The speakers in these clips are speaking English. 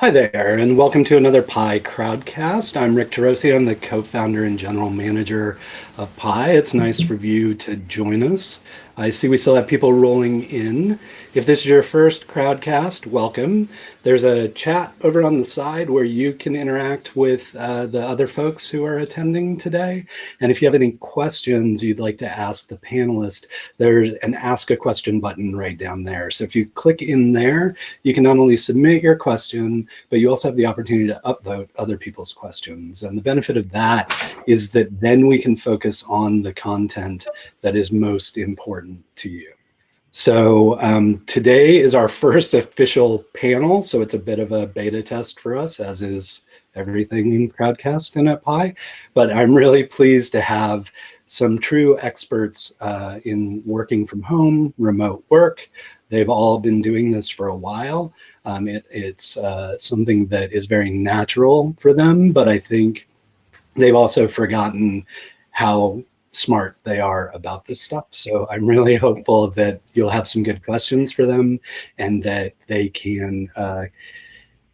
Hi there, and welcome to another Pi Crowdcast. I'm Rick Tarosi. I'm the co-founder and general manager of Pi. It's nice for you to join us. I see we still have people rolling in. If this is your first Crowdcast, welcome. There's a chat over on the side where you can interact with the other folks who are attending today. And if you have any questions you'd like to ask the panelist, there's an Ask a Question button right down there. So if you click in there, you can not only submit your question, but you also have the opportunity to upvote other people's questions. And the benefit of that is that then we can focus on the content that is most important to you. So today is our first official panel, so it's a bit of a beta test for us, as is everything in Crowdcast and at Pi. But I'm really pleased to have some true experts in working from home, remote work. They've all been doing this for a while. It's something that is very natural for them, but I think they've also forgotten how smart they are about this stuff. So I'm really hopeful that you'll have some good questions for them and that they can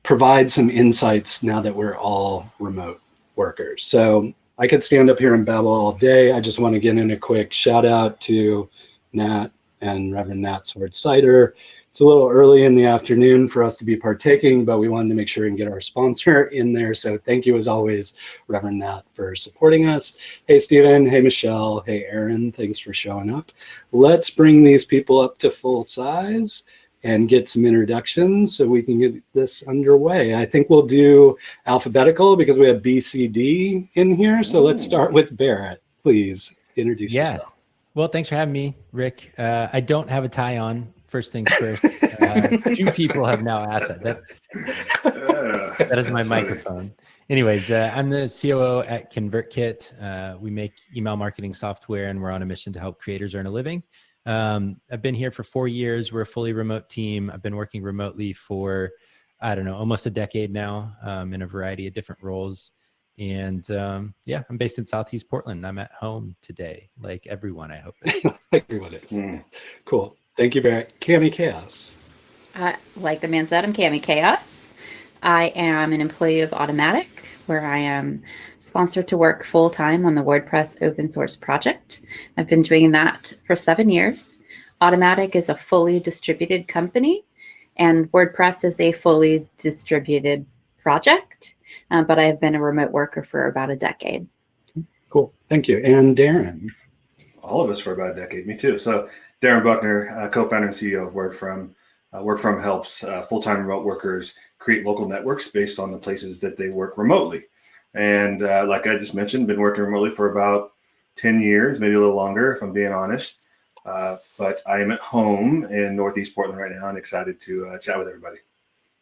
provide some insights now that we're all remote workers. So I could stand up here and babble all day. I just want to get in a quick shout out to Nat and Reverend Nat Sword-Sider. It's a little early in the afternoon for us to be partaking, but we wanted to make sure and get our sponsor in there. So thank you as always, Reverend Nat, for supporting us. Hey, Stephen. Hey, Michelle. Hey, Aaron. Thanks for showing up. Let's bring these people up to full size and get some introductions so we can get this underway. I think we'll do alphabetical because we have B, C, D in here. So let's start with Barrett. Please introduce yourself. Well, thanks for having me, Rick. I don't have a tie on. First things first. 2 people have now asked that. That is my microphone. Anyways, I'm the COO at ConvertKit. We make email marketing software, and we're on a mission to help creators earn a living. I've been here for 4 years. We're a fully remote team. I've been working remotely for, I don't know, almost a decade now, in a variety of different roles. And yeah, I'm based in Southeast Portland. I'm at home today, like everyone, I hope. Everyone is. Cool. Thank you, Barrett. Cami Chaos. Like the man said, I'm Cami Chaos. I am an employee of Automattic, where I am sponsored to work full-time on the WordPress open source project. I've been doing that for 7 years. Automattic is a fully distributed company, and WordPress is a fully distributed project, but I have been a remote worker for about a decade. Cool. Thank you. And Darren. All of us for about a decade. Me too. So Darren Buckner, co-founder and CEO of Workfrom. Workfrom helps full-time remote workers create local networks based on the places that they work remotely. And like I just mentioned, been working remotely for about 10 years, maybe a little longer, if I'm being honest. But I am at home in Northeast Portland right now and excited to chat with everybody.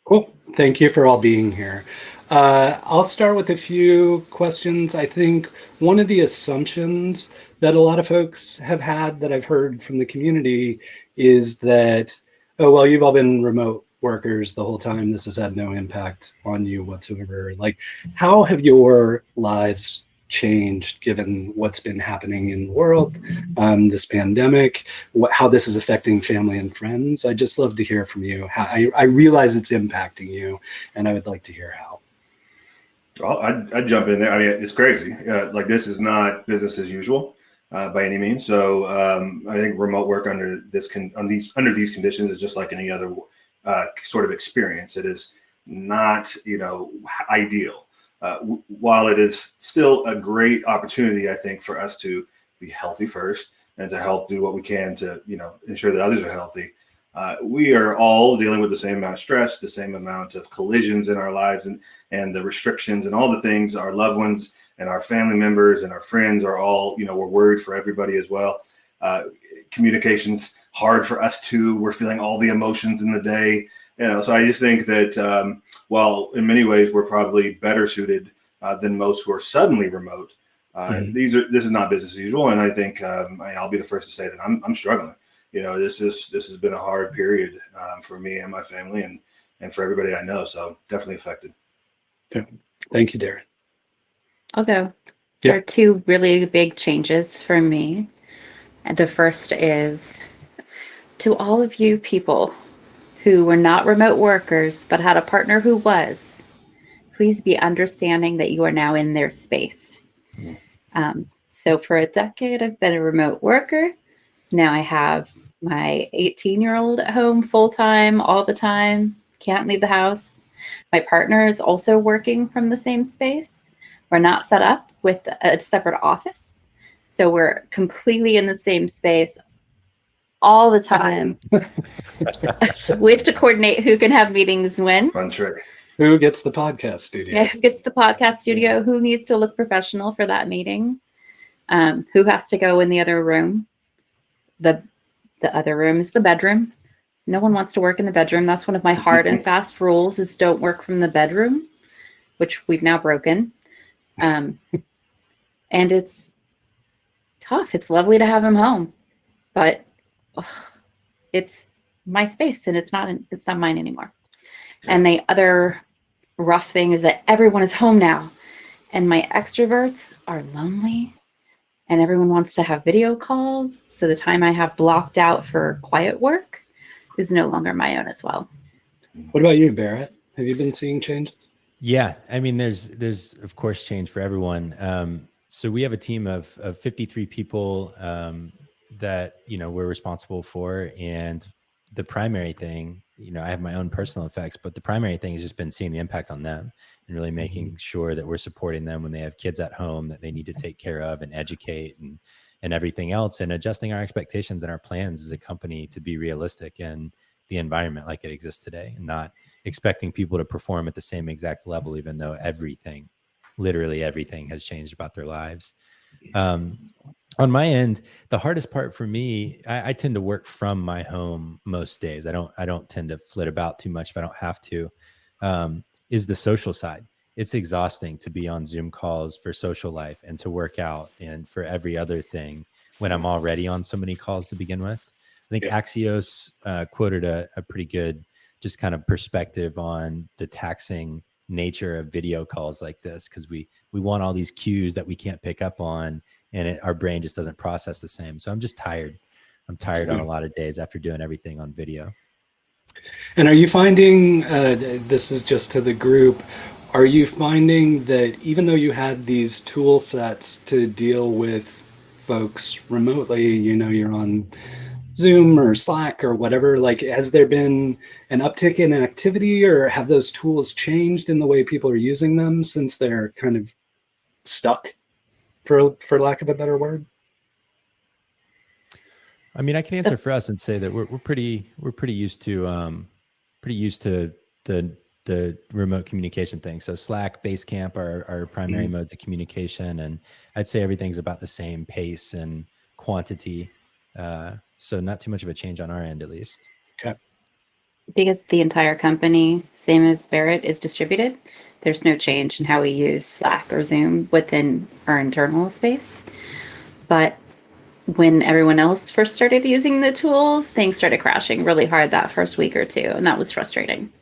Cool. Thank you for all being here. I'll start with a few questions. I think one of the assumptions that a lot of folks have had that I've heard from the community is that, oh, well, you've all been remote workers the whole time. This has had no impact on you whatsoever. Like, how have your lives changed given what's been happening in the world, this pandemic, how this is affecting family and friends? I'd just love to hear from you. I realize it's impacting you, and I would like to hear how. Well, I'd jump in there. I mean, it's crazy. Like, this is not business as usual by any means. So I think remote work under these conditions is just like any other sort of experience. It is not, ideal. While it is still a great opportunity, I think, for us to be healthy first and to help do what we can to, ensure that others are healthy. We are all dealing with the same amount of stress, the same amount of collisions in our lives, and the restrictions and all the things. Our loved ones and our family members and our friends are all, we're worried for everybody as well. Communication's hard for us too. We're feeling all the emotions in the day. So I just think that while in many ways we're probably better suited than most who are suddenly remote, this is not business as usual. And I think I'll be the first to say that I'm struggling. This has been a hard period for me and my family and for everybody I know. So definitely affected. Yeah. Thank you, Darren. I'll go. There are 2 really big changes for me. And the first is to all of you people who were not remote workers but had a partner who was, please be understanding that you are now in their space. So for a decade, I've been a remote worker. Now I have my 18-year-old at home full-time, all the time, can't leave the house. My partner is also working from the same space. We're not set up with a separate office. So we're completely in the same space all the time. We have to coordinate who can have meetings when. Fun trick. Who gets the podcast studio? Yeah, who gets the podcast studio? Who needs to look professional for that meeting? Who has to go in the other room? The other room is the bedroom. No one wants to work in the bedroom. That's one of my hard and fast rules is don't work from the bedroom, which we've now broken. And it's tough. It's lovely to have him home, but it's my space and it's not mine anymore. Yeah. And the other rough thing is that everyone is home now and my extroverts are lonely and everyone wants to have video calls. So the time I have blocked out for quiet work is no longer my own as well. What about you, Barrett? Have you been seeing changes? Yeah, I mean, there's of course change for everyone. So we have a team of 53 people that, we're responsible for. And the primary thing, I have my own personal effects, but the primary thing has just been seeing the impact on them and really making sure that we're supporting them when they have kids at home that they need to take care of and educate and everything else, and adjusting our expectations and our plans as a company to be realistic in the environment like it exists today, and not expecting people to perform at the same exact level, even though literally everything has changed about their lives. On my end, the hardest part for me, I tend to work from my home most days. I don't tend to flit about too much if I don't have to, is the social side. It's exhausting to be on Zoom calls for social life and to work out and for every other thing when I'm already on so many calls to begin with. I think Axios quoted a pretty good just kind of perspective on the taxing nature of video calls like this, because we want all these cues that we can't pick up on, and our brain just doesn't process the same. So I'm just tired. I'm tired on a lot of days after doing everything on video. And are you finding, this is just to the group, are you finding that even though you had these tool sets to deal with folks remotely, you're on Zoom or Slack or whatever, like, has there been an uptick in activity, or have those tools changed in the way people are using them since they're kind of stuck, for lack of a better word? I mean, I can answer for us and say that we're pretty used to the remote communication thing. So Slack, Basecamp are our primary modes of communication, and I'd say everything's about the same pace and quantity. So not too much of a change on our end, at least. Okay. Because the entire company, same as Barrett, is distributed, there's no change in how we use Slack or Zoom within our internal space. But when everyone else first started using the tools, things started crashing really hard that first week or two, and that was frustrating.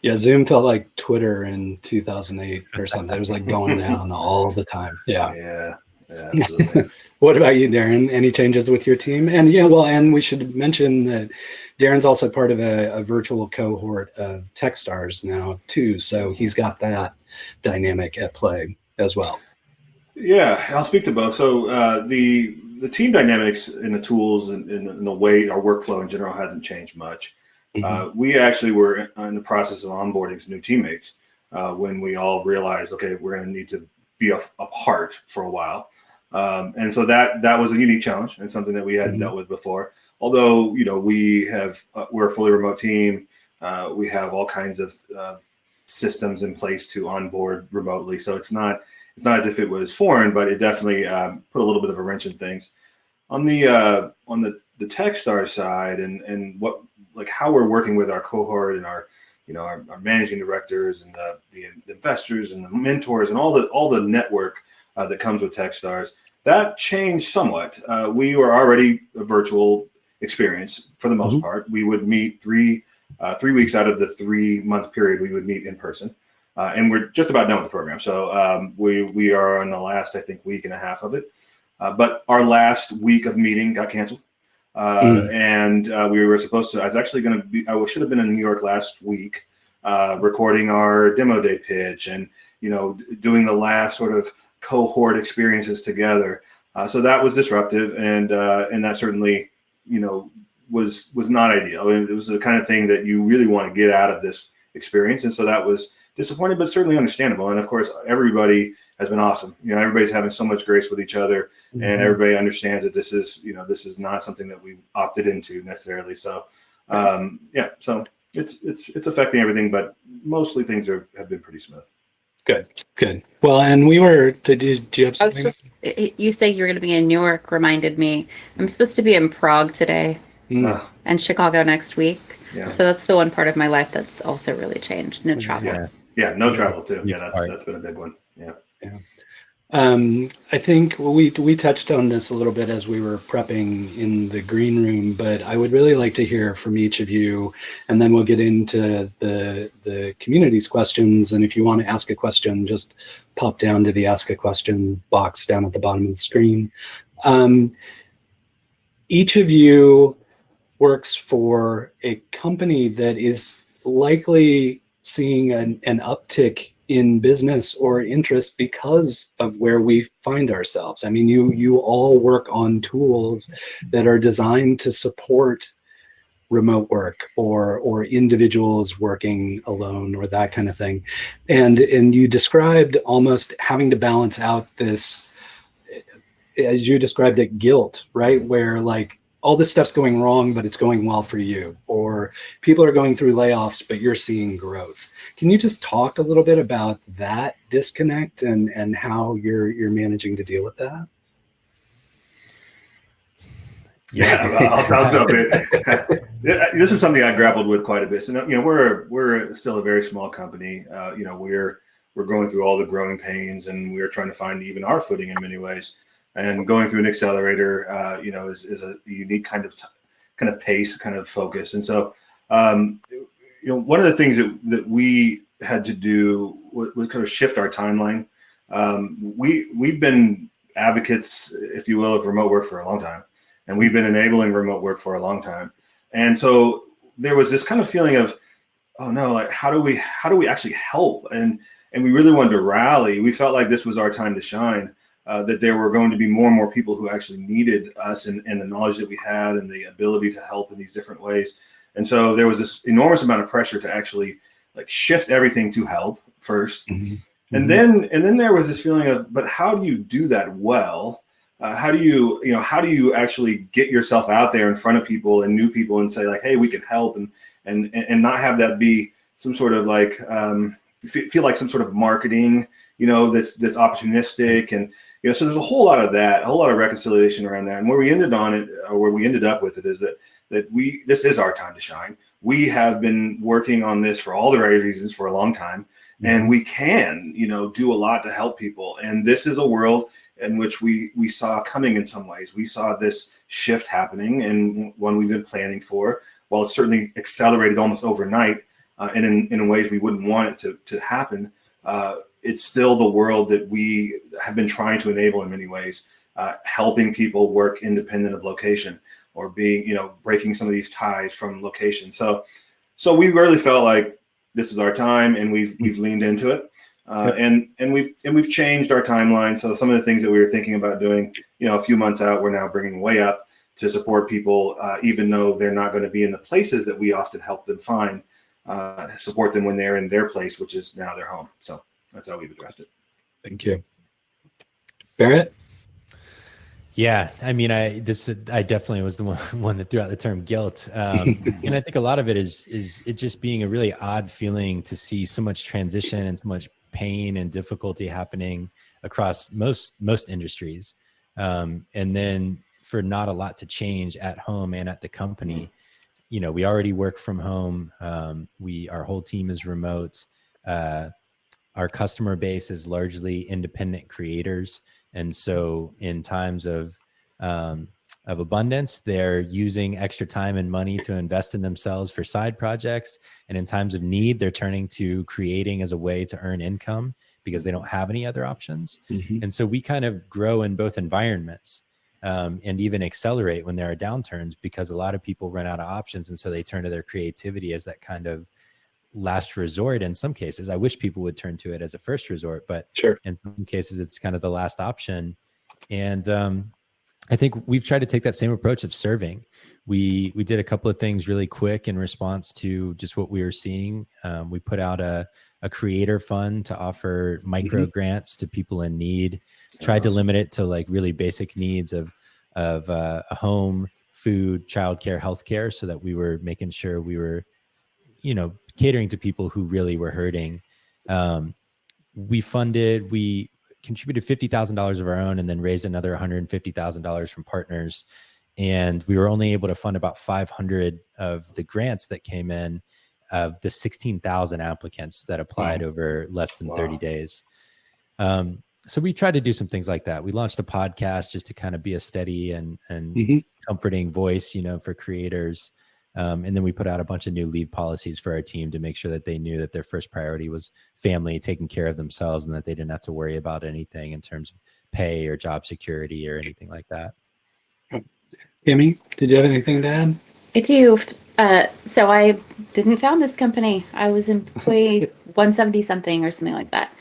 Yeah, Zoom felt like Twitter in 2008 or something. It was like going down all the time. Yeah, absolutely. What about you, Darren? Any changes with your team? And and we should mention that Darren's also part of a virtual cohort of Techstars now too. So he's got that dynamic at play as well. Yeah, I'll speak to both. So the team dynamics in the tools and in the way our workflow in general hasn't changed much. We actually were in the process of onboarding some new teammates when we all realized, okay, we're going to need to be apart for a while. And so that was a unique challenge and something that we hadn't dealt with before. Although, we're a fully remote team. We have all kinds of systems in place to onboard remotely. So it's not as if it was foreign, but it definitely put a little bit of a wrench in things. On the Techstars side and what, like, how we're working with our cohort and our managing directors and the investors and the mentors and all the network that comes with Techstars, that changed somewhat. We were already a virtual experience for the most part. We would meet 3 weeks out of the 3-month period. We would meet in person, and we're just about done with the program. So we are on the last, I think, week and a half of it. But our last week of meeting got canceled. And we were supposed to. I was actually going to be. I should have been in New York last week, recording our demo day pitch, and doing the last sort of cohort experiences together. So that was disruptive, and that certainly was not ideal. It was the kind of thing that you really want to get out of this experience, and so that was disappointing, but certainly understandable. And of course, everybody has been awesome. Everybody's having so much grace with each other, and everybody understands that this is not something that we opted into necessarily. So, so it's affecting everything, but mostly things have been pretty smooth. Good. Well, and we were. Do you have something? You say you're going to be in New York reminded me. I'm supposed to be in Prague today, and Chicago next week. Yeah. So that's the one part of my life that's also really changed. No travel. Yeah, no travel too. Yeah, that's been a big one. Yeah. I think we touched on this a little bit as we were prepping in the green room, but I would really like to hear from each of you, and then we'll get into the community's questions. And if you want to ask a question, just pop down to the Ask a Question box down at the bottom of the screen. Each of you works for a company that is likely seeing an uptick in business or interest because of where we find ourselves. I mean, you all work on tools that are designed to support remote work or individuals working alone or that kind of thing. And you described almost having to balance out this, as you described it, guilt, right? Where like all this stuff's going wrong, but it's going well for you, or people are going through layoffs, but you're seeing growth. Can you just talk a little bit about that disconnect and how you're managing to deal with that? Yeah, I'll jump in. This is something I grappled with quite a bit. So, we're still a very small company. We're going through all the growing pains, and we're trying to find even our footing in many ways. And going through an accelerator, is a unique kind of pace, kind of focus. And so, one of the things that we had to do was kind of shift our timeline. We've been advocates, if you will, of remote work for a long time, and we've been enabling remote work for a long time. And so there was this kind of feeling of, oh no, like how do we actually help? And we really wanted to rally. We felt like this was our time to shine. That there were going to be more and more people who actually needed us and the knowledge that we had and the ability to help in these different ways. And so there was this enormous amount of pressure to actually like shift everything to help first. And then there was this feeling of, but how do you do that well? How do you actually get yourself out there in front of people and new people and say like, hey, we can help, and not have that be some sort of like feel like some sort of marketing, that's opportunistic. And so there's a whole lot of that, a whole lot of reconciliation around that. And where we ended up with it is that this is our time to shine. We have been working on this for all the right reasons for a long time, and we can, do a lot to help people. And this is a world in which we saw coming in some ways. We saw this shift happening, and one we've been planning for. While it's certainly accelerated almost overnight, and in ways we wouldn't want it to happen, it's still the world that we have been trying to enable in many ways, helping people work independent of location, or being, breaking some of these ties from location. So we really felt like this is our time, and we've leaned into it, and we've changed our timeline. So some of the things that we were thinking about doing, a few months out, we're now bringing way up to support people, even though they're not going to be in the places that we often help them find, support them when they're in their place, which is now their home. So that's how we've addressed it. Thank you. Barrett? Yeah, I mean, I definitely was the one that threw out the term guilt, and I think a lot of it is it just being a really odd feeling to see so much transition and so much pain and difficulty happening across most industries, and then for not a lot to change at home and at the company. We already work from home. Our whole team is remote. Our customer base is largely independent creators. And so in times of abundance, they're using extra time and money to invest in themselves for side projects. And in times of need, they're turning to creating as a way to earn income because they don't have any other options. And so we kind of grow in both environments. and even accelerate when there are downturns, because a lot of people run out of options. And so they turn to their creativity as that kind of last resort. In some cases, I wish people would turn to it as a first resort, but Sure. in some cases it's kind of the last option. And I think we've tried to take that same approach of serving. We did a couple of things really quick in response to just what we were seeing. We put out a creator fund to offer micro grants to people in need. Tried to limit it to like really basic needs of a home, food, childcare, healthcare, so that we were making sure we were, catering to people who really were hurting. We contributed $50,000 of our own and then raised another $150,000 from partners. And we were only able to fund about 500 of the grants that came in of the 16,000 applicants that applied over less than 30 days. So we tried to do some things like that. We launched a podcast just to kind of be a steady and comforting voice, for creators. And then we put out a bunch of new leave policies for our team to make sure that they knew that their first priority was family, taking care of themselves, and that they didn't have to worry about anything in terms of pay or job security or anything like that. Amy, did you have anything to add? I do. So I didn't found this company. I was employee 170 something or something like that.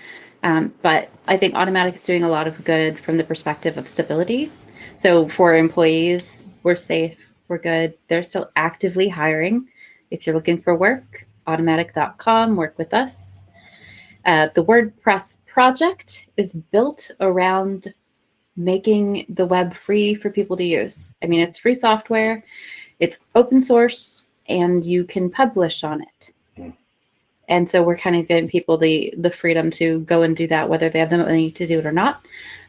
But I think Automattic is doing a lot of good from the perspective of stability. So for employees, we're safe, we're good. They're still actively hiring. If you're looking for work, automattic.com, work with us. The WordPress project is built around making the web free for people to use. I mean, it's free software, it's open source, and you can publish on it. And so we're kind of giving people the freedom to go and do that, whether they have the money to do it or not.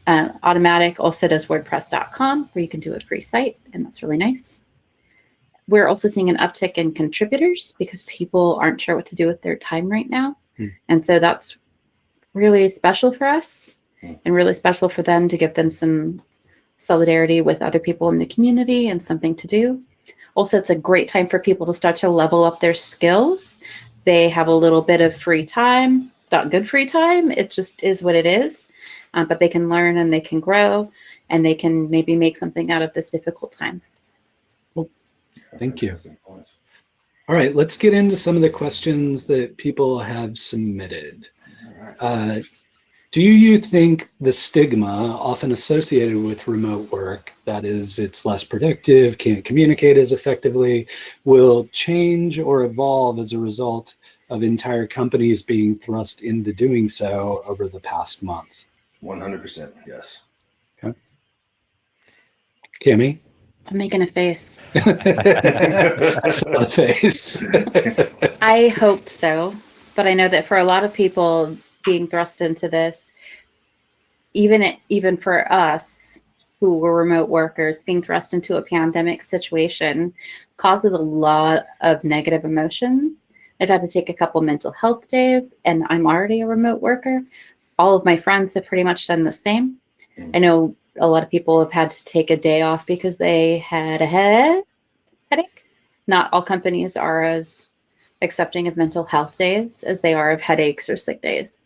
Automattic also does WordPress.com, where you can do a free site, and that's really nice. We're also seeing an uptick in contributors because people aren't sure what to do with their time right now. And so that's really special for us and really special for them to give them some solidarity with other people in the community and something to do. Also, it's a great time for people to start to level up their skills. They have a little bit of free time. It's not good free time. It just is what it is. But they can learn and they can grow and they can maybe make something out of this difficult time. Well, thank you. All right, let's get into some of the questions that people have submitted. Do you think the stigma often associated with remote work, that is, it's less productive, can't communicate as effectively, will change or evolve as a result of entire companies being thrust into doing so over the past month? 100%, yes. Okay. Kimmy? I'm making a face. I saw the face. I hope so, but I know that for a lot of people being thrust into this, even for us who were remote workers, being thrust into a pandemic situation causes a lot of negative emotions. I've had to take a couple mental health days, and I'm already a remote worker. All of my friends have pretty much done the same. I know a lot of people have had to take a day off because they had a headache. Not all companies are as accepting of mental health days as they are of headaches or sick days.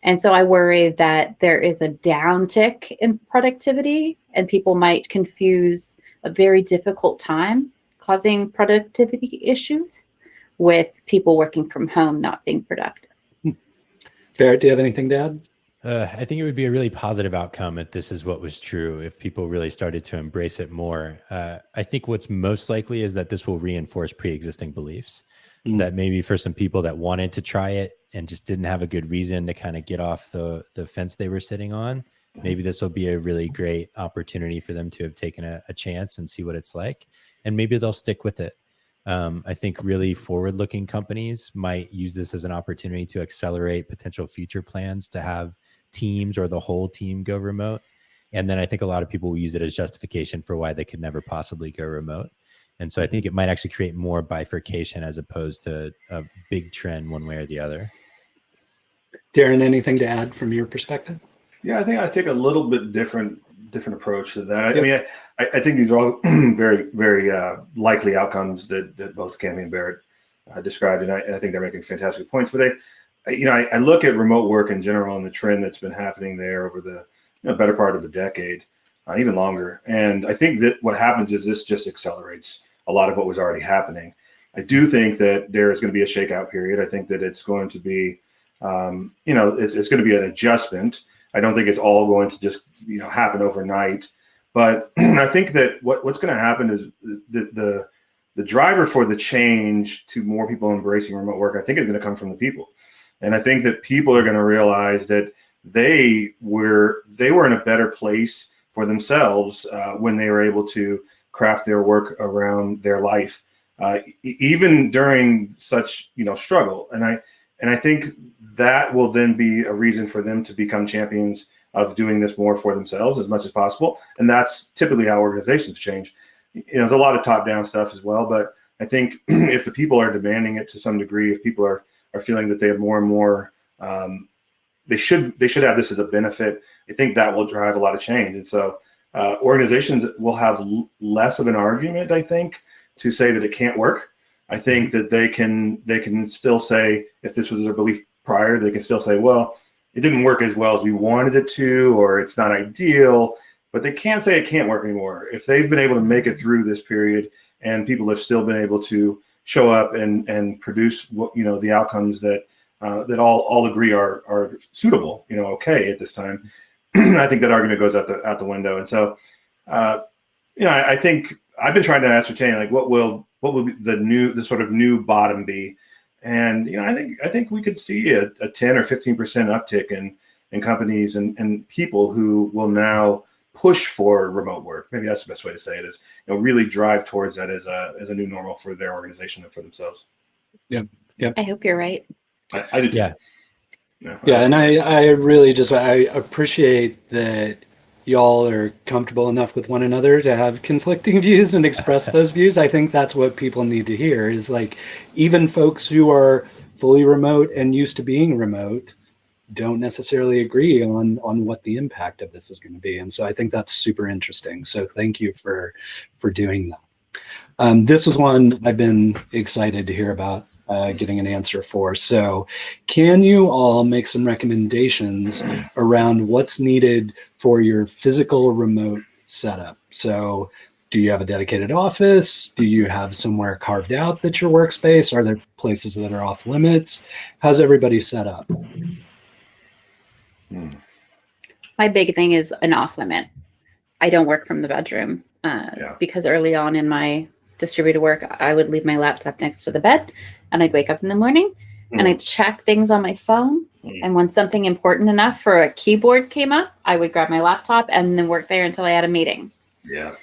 And so I worry that there is a downtick in productivity and people might confuse a very difficult time causing productivity issues with people working from home not being productive. Barrett, do you have anything to add? I think it would be a really positive outcome if this is what was true, if people really started to embrace it more. I think what's most likely is that this will reinforce pre-existing beliefs, that maybe for some people that wanted to try it and just didn't have a good reason to kind of get off the fence they were sitting on, maybe this will be a really great opportunity for them to have taken a chance and see what it's like. And maybe they'll stick with it. I think really forward-looking companies might use this as an opportunity to accelerate potential future plans to have teams or the whole team go remote. And then I think a lot of people will use it as justification for why they could never possibly go remote. And so I think it might actually create more bifurcation as opposed to a big trend one way or the other. Darren, anything to add from your perspective? Yeah, I think I take a little bit different approach to that. I mean, I think these are all very, very likely outcomes that both Cami and Barrett described, and I think they're making fantastic points. But I look at remote work in general and the trend that's been happening there over the better part of a decade. even longer. And I think that what happens is this just accelerates a lot of what was already happening. I do think that there is going to be a shakeout period. I think that it's going to be, it's going to be an adjustment. I don't think it's all going to just, happen overnight. But I think that what's going to happen is the driver for the change to more people embracing remote work, I think, is going to come from the people. And I think that people are going to realize that they were in a better place for themselves when they were able to craft their work around their life, even during such struggle. And I think that will then be a reason for them to become champions of doing this more for themselves as much as possible. And that's typically how organizations change. There's a lot of top-down stuff as well, but I think if the people are demanding it to some degree, if people are feeling that they have more and more, they should have this as a benefit, I think that will drive a lot of change. And so organizations will have less of an argument, I think, to say that it can't work. I think that they can still say, if this was their belief prior, they can still say, well, it didn't work as well as we wanted it to, or it's not ideal, but they can't say it can't work anymore. If they've been able to make it through this period and people have still been able to show up and produce what, the outcomes that all agree are suitable, okay at this time, I think that argument goes out the window. And so, I think I've been trying to ascertain, like, what will be the sort of new bottom be. And, I think we could see a 10 or 15% uptick in companies and people who will now push for remote work. Maybe that's the best way to say it, is, really drive towards that as a new normal for their organization and for themselves. Yeah. I hope you're right. I do too. Yeah. Yeah. And I really I appreciate that y'all are comfortable enough with one another to have conflicting views and express those views. I think that's what people need to hear, is like, even folks who are fully remote and used to being remote don't necessarily agree on what the impact of this is going to be. And so I think that's super interesting. So thank you for doing that. This is one I've been excited to hear about getting an answer for. So can you all make some recommendations around what's needed for your physical remote setup? So do you have a dedicated office? Do you have somewhere carved out that's your workspace? Are there places that are off limits? How's everybody set up? My big thing is an off limit. I don't work from the bedroom because early on in my distributed work, I would leave my laptop next to the bed, and I'd wake up in the morning and I'd check things on my phone. And when something important enough for a keyboard came up, I would grab my laptop and then work there until I had a meeting. Yeah.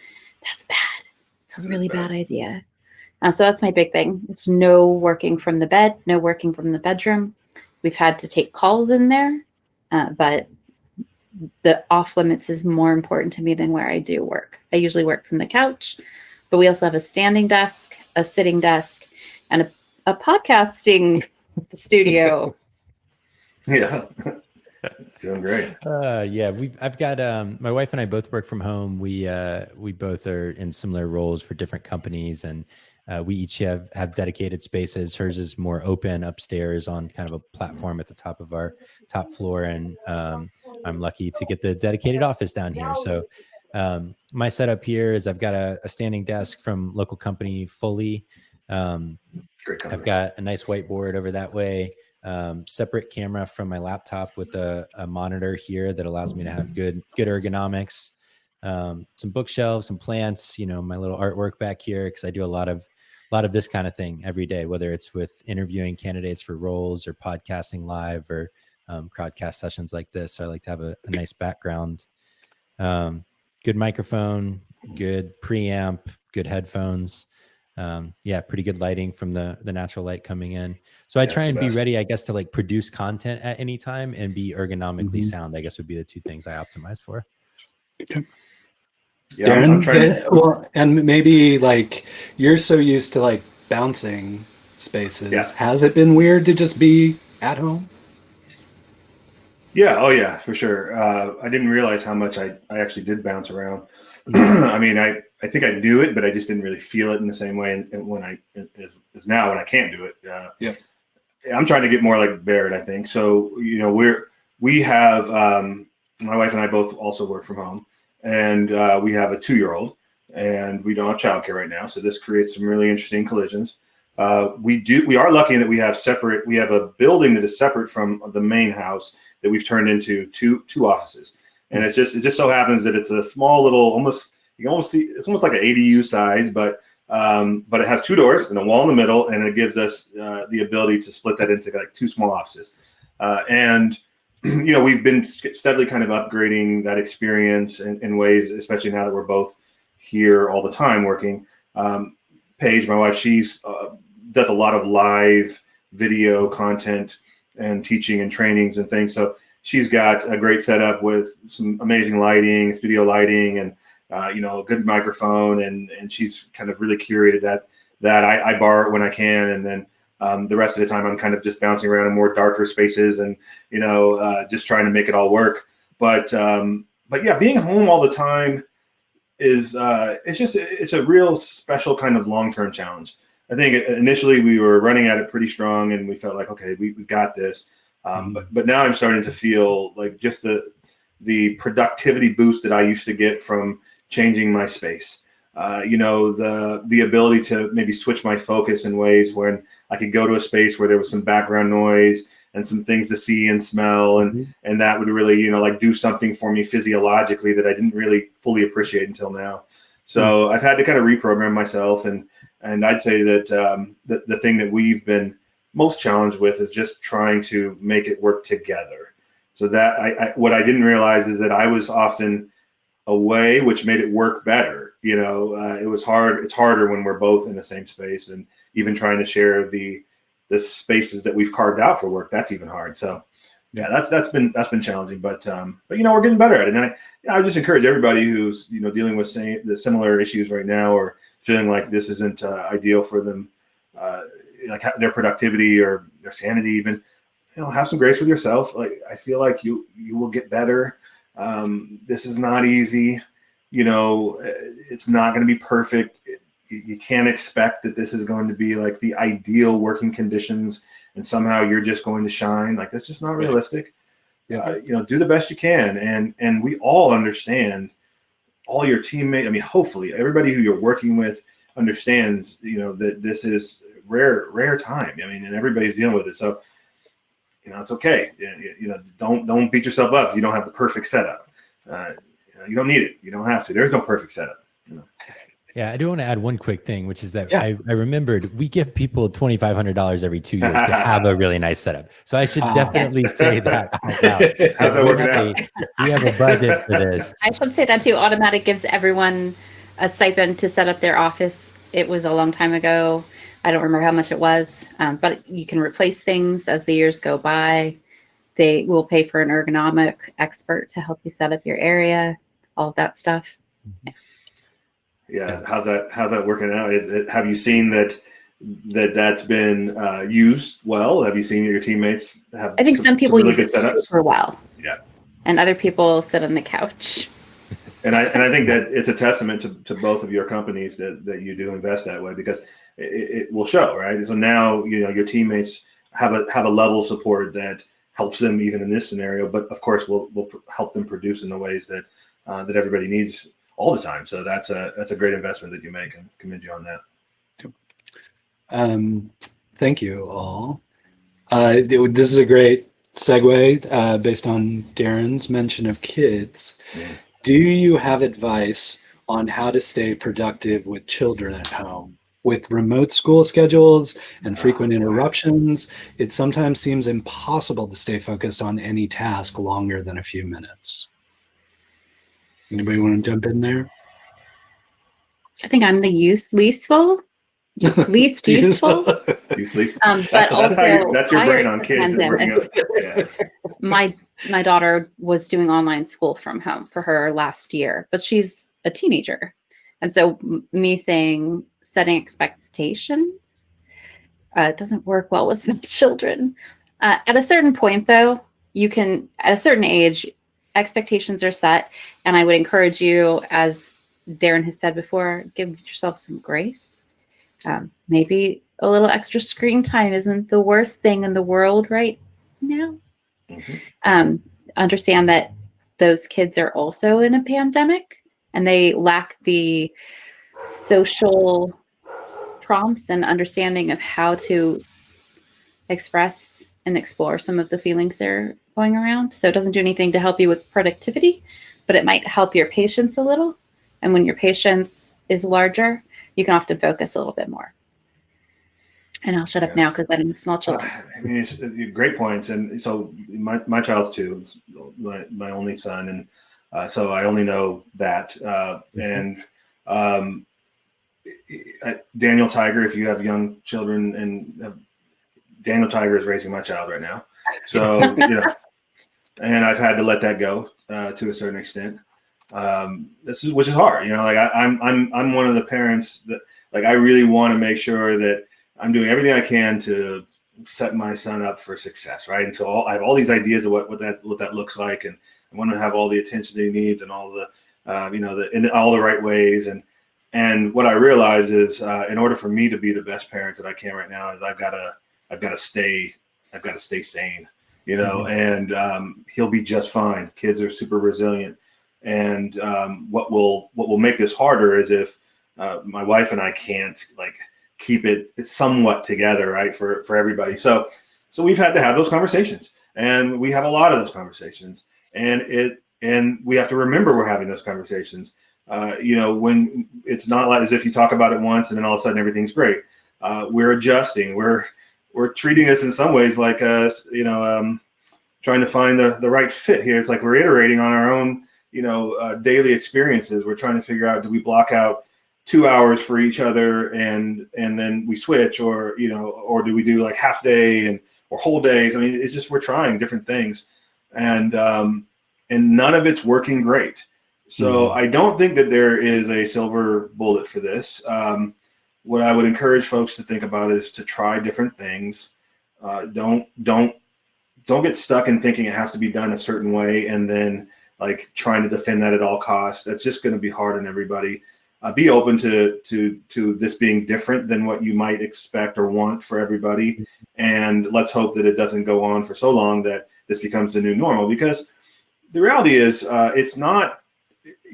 That's bad. It's a really bad idea. So that's my big thing. It's no working from the bed, no working from the bedroom. We've had to take calls in there, but the off limits is more important to me than where I do work. I usually work from the couch, but we also have a standing desk, a sitting desk, and a podcasting studio. Yeah. It's doing great. I've got my wife and I both work from home. We both are in similar roles for different companies, and we each have dedicated spaces. Hers is more open upstairs on kind of a platform at the top of our top floor, and I'm lucky to get the dedicated office down here. So my setup here is I've got a standing desk from local company Fully. Great company. I've got a nice whiteboard over that way. Separate camera from my laptop with a monitor here that allows me to have good ergonomics. Some bookshelves, some plants, my little artwork back here, because I do a lot of this kind of thing every day, whether it's with interviewing candidates for roles or podcasting live or crowdcast sessions like this. So I like to have a nice background, good microphone, good preamp, good headphones. Pretty good lighting from the natural light coming in. So I try and be ready, I guess, to like produce content at any time and be ergonomically sound, I guess would be the two things I optimized for. Okay. Yeah, Darren, I'm trying to... and maybe like you're so used to like bouncing spaces. Yeah. Has it been weird to just be at home? Yeah. Oh yeah, for sure. I didn't realize how much I actually did bounce around. I mean, I think I knew it, but I just didn't really feel it in the same way. And when as now when I can't do it, I'm trying to get more like Barrett, I think. So, we have, my wife and I both also work from home. and we have a 2-year-old, and we don't have childcare right now. So this creates some really interesting collisions. We are lucky in that we have a building that is separate from the main house that we've turned into two offices. And it just so happens that it's a small little, you can almost see, it's almost like an ADU size, but it has 2 doors and a wall in the middle, and it gives us the ability to split that into like 2 small offices. And we've been steadily kind of upgrading that experience in ways, especially now that we're both here all the time working. Paige, my wife, she's does a lot of live video content and teaching and trainings and things. So she's got a great setup with some amazing lighting, studio lighting, and a good microphone, and she's kind of really curated that. I borrow it when I can, and then the rest of the time I'm kind of just bouncing around in more darker spaces and just trying to make it all work. But yeah, being home all the time is it's a real special kind of long-term challenge. I think initially we were running at it pretty strong, and we felt like, okay, we got this. But now I'm starting to feel like just the productivity boost that I used to get from changing my space. The ability to maybe switch my focus in ways when I could go to a space where there was some background noise and some things to see and smell, and that would really do something for me physiologically that I didn't really fully appreciate until now. So I've had to kind of reprogram myself, and I'd say that the thing that we've been most challenged with is just trying to make it work together. So that what I didn't realize is that I was often away, which made it work better. It was hard. It's harder when we're both in the same space, and even trying to share the spaces that we've carved out for work, that's even hard. So yeah, that's been challenging, but we're getting better at it. And I just encourage everybody who's dealing with the similar issues right now, or feeling like this isn't ideal for them, like their productivity or their sanity even, have some grace with yourself. Like, I feel like you will get better. This is not easy. It's not going to be perfect. You can't expect that this is going to be like the ideal working conditions and somehow you're just going to shine. Like, that's just not realistic. Yeah. Do the best you can. And we all understand, all your teammates. I mean, hopefully everybody who you're working with understands, that this is rare time. I mean, and everybody's dealing with it. So, it's okay. Don't beat yourself up if you don't have the perfect setup. You don't need it. You don't have to. There's no perfect setup. Yeah, I do want to add one quick thing, which is that I remembered we give people $2,500 every 2 years to have a really nice setup. So I should definitely say that out loud. How's that working out? We have a budget for this. I should say that too. Automattic gives everyone a stipend to set up their office. It was a long time ago. I don't remember how much it was, but you can replace things as the years go by. They will pay for an ergonomic expert to help you set up your area, all of that stuff. Yeah. How's that working out? Have you seen that's been used well? Have you seen your teammates have? I think some people really use it super well. Yeah. And other people sit on the couch. And I think that it's a testament to both of your companies that you do invest that way, because it will show, right? So now your teammates have a level of support that helps them even in this scenario, but of course will help them produce in the ways that everybody needs all the time. So that's a great investment that you make, and commend you on that. Thank you all. This is a great segue based on Darren's mention of kids. Yeah. Do you have advice on how to stay productive with children at home? With remote school schedules and frequent interruptions, it sometimes seems impossible to stay focused on any task longer than a few minutes. Anybody want to jump in there? I think I'm the least useful. Least useful. But that's your brain on kids. Yeah. My daughter was doing online school from home for her last year, but she's a teenager. And so me setting expectations doesn't work well with some children. At a certain point, though, at a certain age, expectations are set. And I would encourage you, as Darren has said before, give yourself some grace. Maybe a little extra screen time isn't the worst thing in the world right now. Mm-hmm. Understand that those kids are also in a pandemic and they lack the social prompts and understanding of how to express and explore some of the feelings they're going around. So it doesn't do anything to help you with productivity, but it might help your patience a little. And when your patience is larger, you can often focus a little bit more. And I'll shut up now because I don't have small children. I mean, it's great points. And so my child's 2, my only son. And so I only know that. Daniel Tiger, if you have young children, and Daniel Tiger is raising my child right now. So, and I've had to let that go to a certain extent. Which is hard, like I'm one of the parents that, like, I really want to make sure that I'm doing everything I can to set my son up for success, right? And so I have all these ideas of what that looks like, and I want to have all the attention that he needs and all the in all the right ways. And what I realize is, in order for me to be the best parent that I can right now, is I've got to stay sane, and he'll be just fine. Kids are super resilient. And what will make this harder is if my wife and I can't keep it somewhat together, right, for everybody. So we've had to have those conversations, and we have a lot of those conversations, and we have to remember we're having those conversations. When it's not like as if you talk about it once and then all of a sudden everything's great. We're adjusting. We're treating this in some ways like trying to find the right fit here. It's like we're iterating on our own daily experiences. We're trying to figure out, do we block out 2 hours for each other and then we switch, or do we do like half day or whole days? I mean, it's just, we're trying different things, and none of it's working great. So I don't think that there is a silver bullet for this. What I would encourage folks to think about is to try different things. Don't get stuck in thinking it has to be done a certain way and then like trying to defend that at all costs. That's just going to be hard on everybody. Be open to this being different than what you might expect or want for everybody. And let's hope that it doesn't go on for so long that this becomes the new normal, because the reality is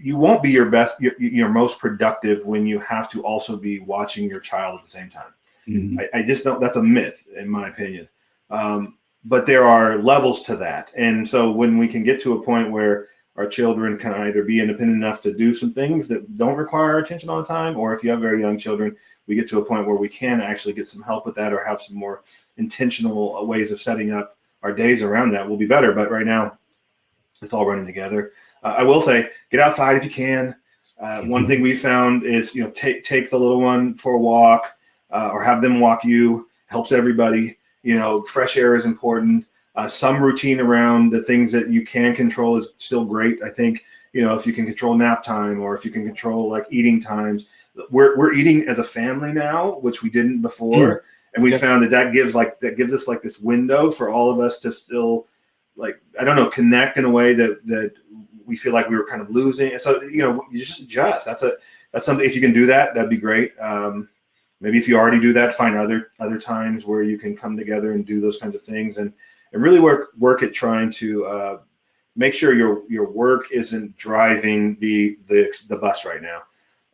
you won't be your best, your most productive when you have to also be watching your child at the same time. Mm-hmm. I just don't, that's a myth in my opinion. But there are levels to that. And so when we can get to a point where our children can either be independent enough to do some things that don't require our attention all the time, or if you have very young children, we get to a point where we can actually get some help with that or have some more intentional ways of setting up our days around that, will be better. But right now, it's all running together. I will say, get outside if you can. One thing we found is, take the little one for a walk or have them walk you. Helps everybody. Fresh air is important. Some routine around the things that you can control is still great. I think, if you can control nap time, or if you can control like eating times. We're eating as a family now, which we didn't before. And we found that gives us like this window for all of us to still, like, I don't know, connect in a way that we feel like we were kind of losing. So, you just adjust. That's something, if you can do that, that'd be great. Maybe if you already do that, find other times where you can come together and do those kinds of things, and really work at trying to make sure your work isn't driving the bus right now.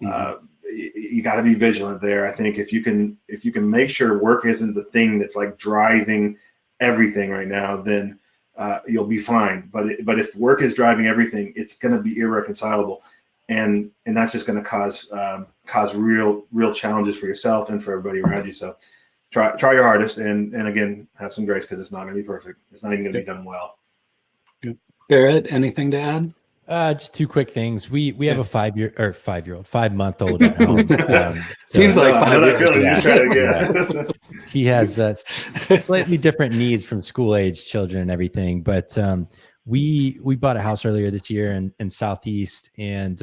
Mm-hmm. You got to be vigilant there. I think if you can make sure work isn't the thing that's like driving everything right now, then you'll be fine. But if work is driving everything, it's going to be irreconcilable, and that's just going to cause real challenges for yourself and for everybody around you. So try your hardest, and again, have some grace, because it's not going to be perfect. It's not even going to be done well. Good. Barrett, anything to add? Just two quick things. We have a 5-month-old at home. Seems like 5 years. Yeah. He has slightly different needs from school age children and everything. But we bought a house earlier this year in Southeast, and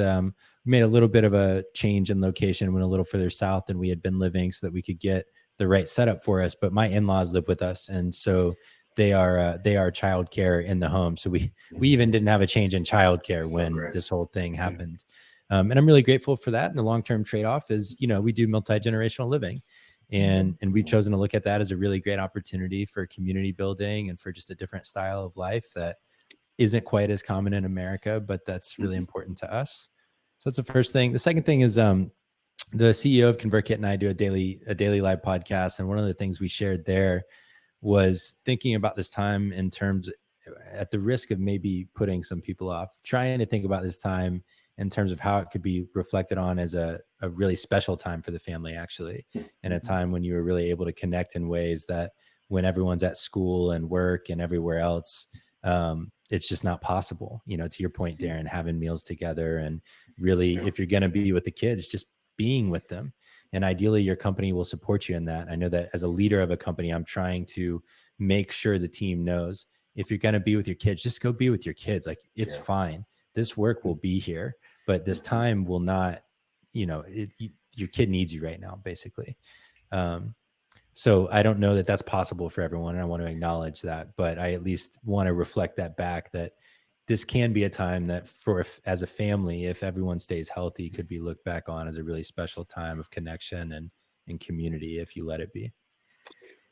made a little bit of a change in location, went a little further south than we had been living, so that we could get the right setup for us. But my in-laws live with us, and so they are childcare in the home. So we even didn't have a change in childcare when this whole thing happened. And I'm really grateful for that. And the long-term trade-off is, we do multi-generational living, and we've chosen to look at that as a really great opportunity for community building and for just a different style of life that isn't quite as common in America, but that's really important to us. So that's the first thing. The second thing is the CEO of ConvertKit and I do a daily live podcast. And one of the things we shared there was thinking about this time in terms, at the risk of maybe putting some people off, trying to think about this time in terms of how it could be reflected on as a really special time for the family, actually, and a time when you were really able to connect in ways that when everyone's at school and work and everywhere else, it's just not possible. You know, to your point, Darren, having meals together and really, if you're going to be with the kids, just being with them. And ideally, your company will support you in that. I know that as a leader of a company, I'm trying to make sure the team knows if you're going to be with your kids, just go be with your kids. Like, it's fine. This work will be here, but this time will not, you know, your kid needs you right now, basically. So I don't know that that's possible for everyone, and I want to acknowledge that, but I at least want to reflect that back, that this can be a time that as a family, if everyone stays healthy, could be looked back on as a really special time of connection and community, if you let it be.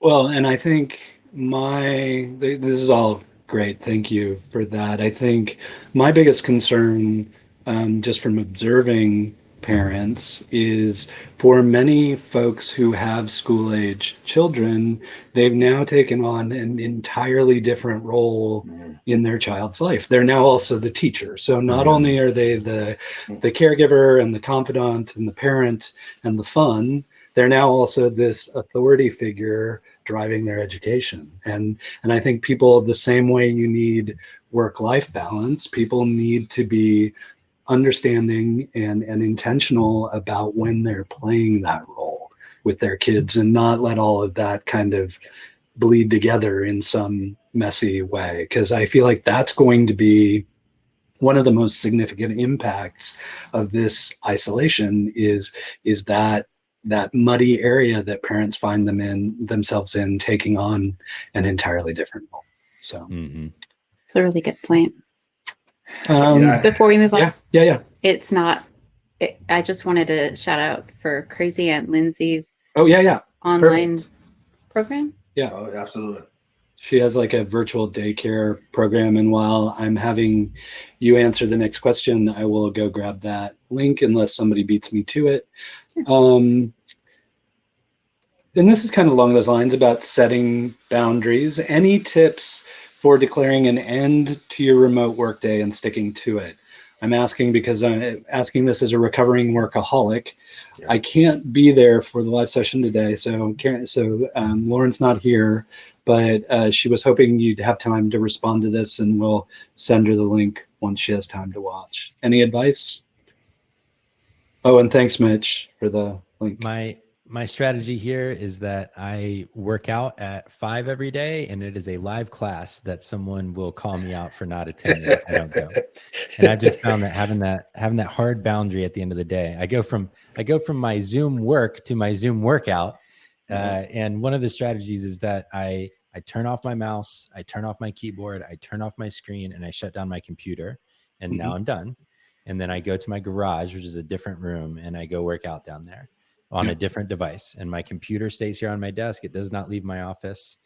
Well, and I think this is all great. Thank you for that. I think my biggest concern, just from observing parents, is for many folks who have school-age children, they've now taken on an entirely different role in their child's life. They're now also the teacher. So not only are they the caregiver and the confidant and the parent and the fun, they're now also this authority figure driving their education. And I think people, the same way you need work-life balance, people need to be understanding and intentional about when they're playing that role with their kids, and not let all of that kind of bleed together in some messy way. Because I feel like that's going to be one of the most significant impacts of this isolation is that muddy area that parents find themselves in, taking on an entirely different role. So it's a really good point. Yeah. Before we move on, it's not. I just wanted to shout out for Crazy Aunt Lindsay's online program. Yeah. Oh, absolutely. She has like a virtual daycare program, and while I'm having you answer the next question, I will go grab that link unless somebody beats me to it. And this is kind of along those lines about setting boundaries. Any tips for declaring an end to your remote workday and sticking to it? I'm asking because I'm asking this as a recovering workaholic. Yeah. I can't be there for the live session today, so Lauren's not here, but she was hoping you'd have time to respond to this, and we'll send her the link once she has time to watch. Any advice? Oh, and thanks, Mitch, for the link. My strategy here is that I work out at 5 every day, and it is a live class that someone will call me out for not attending if I don't go. And I've just found that having that hard boundary at the end of the day, I go from my Zoom work to my Zoom workout. And one of the strategies is that I turn off my mouse, I turn off my keyboard, I turn off my screen, and I shut down my computer. And now I'm done. And then I go to my garage, which is a different room, and I go work out down there on a different device. And my computer stays here on my desk. It does not leave my office.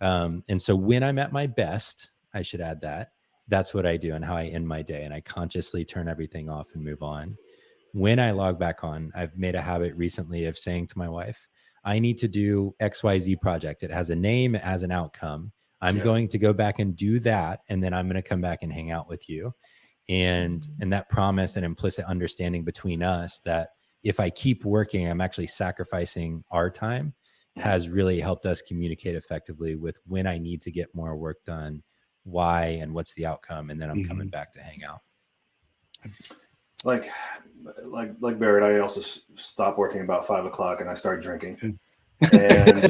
And so when I'm at my best, I should add that's what I do and how I end my day. And I consciously turn everything off and move on. When I log back on, I've made a habit recently of saying to my wife, I need to do XYZ project. It has a name, it has an outcome. I'm going to go back and do that. And then I'm going to come back and hang out with you. And that promise and implicit understanding between us that if I keep working, I'm actually sacrificing our time, has really helped us communicate effectively with when I need to get more work done, why, and what's the outcome. And then I'm coming back to hang out. Like Barrett, I also stop working about 5 o'clock and I start drinking. And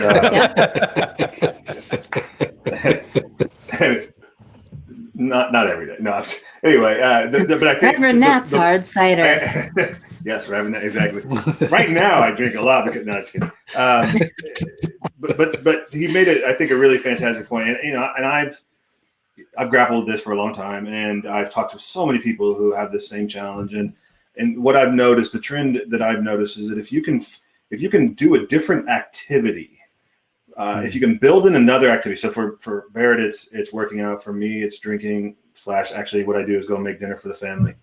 not every day. No. Anyway, but I think Reverend Nat's hard cider. Yes, Reverend Nat, exactly. Right now, I drink a lot because no, just kidding. But he made it, I think, a really fantastic point. And I've grappled with this for a long time, and I've talked to so many people who have this same challenge. And what I've noticed, the trend that I've noticed, is that if you can do a different activity. If you can build in another activity, so for Barrett, it's working out. For me, it's drinking. / actually what I do is go make dinner for the family.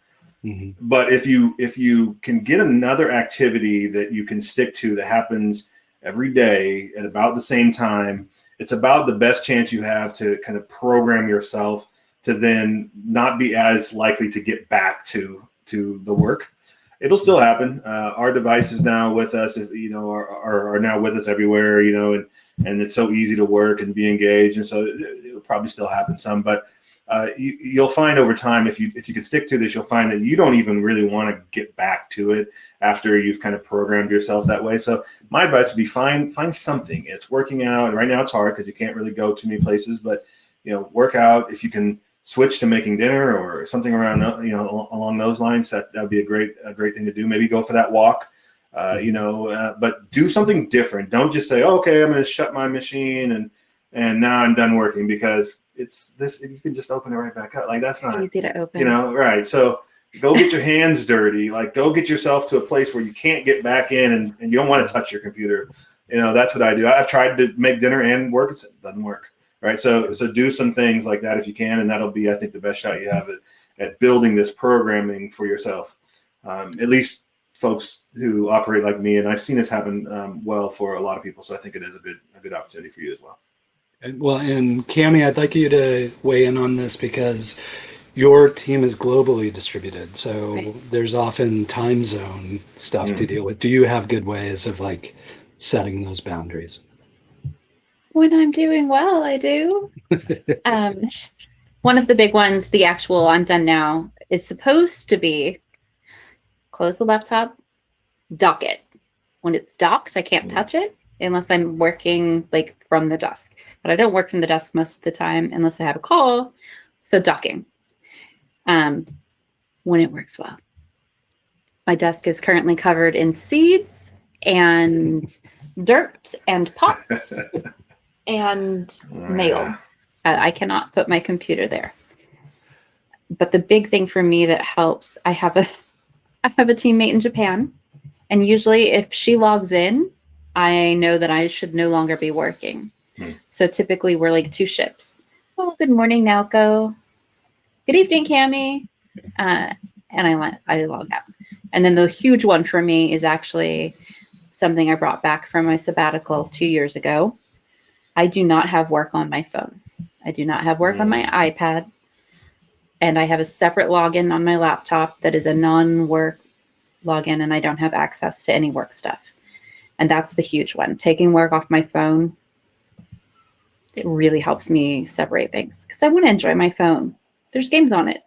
Mhm. But if you can get another activity that you can stick to that happens every day at about the same time, it's about the best chance you have to kind of program yourself to then not be as likely to get back to the work. It'll still happen. Our device is now with us, are now with us everywhere, and it's so easy to work and be engaged. And so it'll probably still happen some, but you'll find over time, if you can stick to this, you'll find that you don't even really want to get back to it after you've kind of programmed yourself that way. So my advice would be find something. It's working out. Right now it's hard because you can't really go too many places, but work out. If you can switch to making dinner or something around, along those lines, that would be a great thing to do. Maybe go for that walk, but do something different. Don't just say, oh, okay, I'm going to shut my machine and now I'm done working, because it's this, you can just open it right back up. Like, that's not easy to open. Right. So go get your hands dirty. Like, go get yourself to a place where you can't get back in and you don't want to touch your computer. That's what I do. I've tried to make dinner and work. It doesn't work. Right. So do some things like that if you can. And that'll be, I think, the best shot you have at building this programming for yourself. At least folks who operate like me. And I've seen this happen well for a lot of people. So I think it is a good opportunity for you as well. Well, and Cami, I'd like you to weigh in on this because your team is globally distributed. So Right. there's often time zone stuff to deal with. Do you have good ways of like setting those boundaries? When I'm doing well, I do. One of the big ones, the actual I'm done now, is supposed to be close the laptop, dock it. When it's docked, I can't touch it unless I'm working like from the desk. But I don't work from the desk most of the time unless I have a call. So docking, when it works well. My desk is currently covered in seeds and dirt and pots and mail. I cannot put my computer there. But the big thing for me that helps, I have a teammate in Japan, and usually if she logs in, I know that I should no longer be working. So typically we're like two ships. Oh, good morning, Naoko. Good evening, Cami. And I log out. And then the huge one for me is actually something I brought back from my sabbatical 2 years ago. I do not have work on my phone. I do not have work on my iPad. And I have a separate login on my laptop that is a non-work login, and I don't have access to any work stuff. And that's the huge one. Taking work off my phone, it really helps me separate things because I want to enjoy my phone. There's games on it.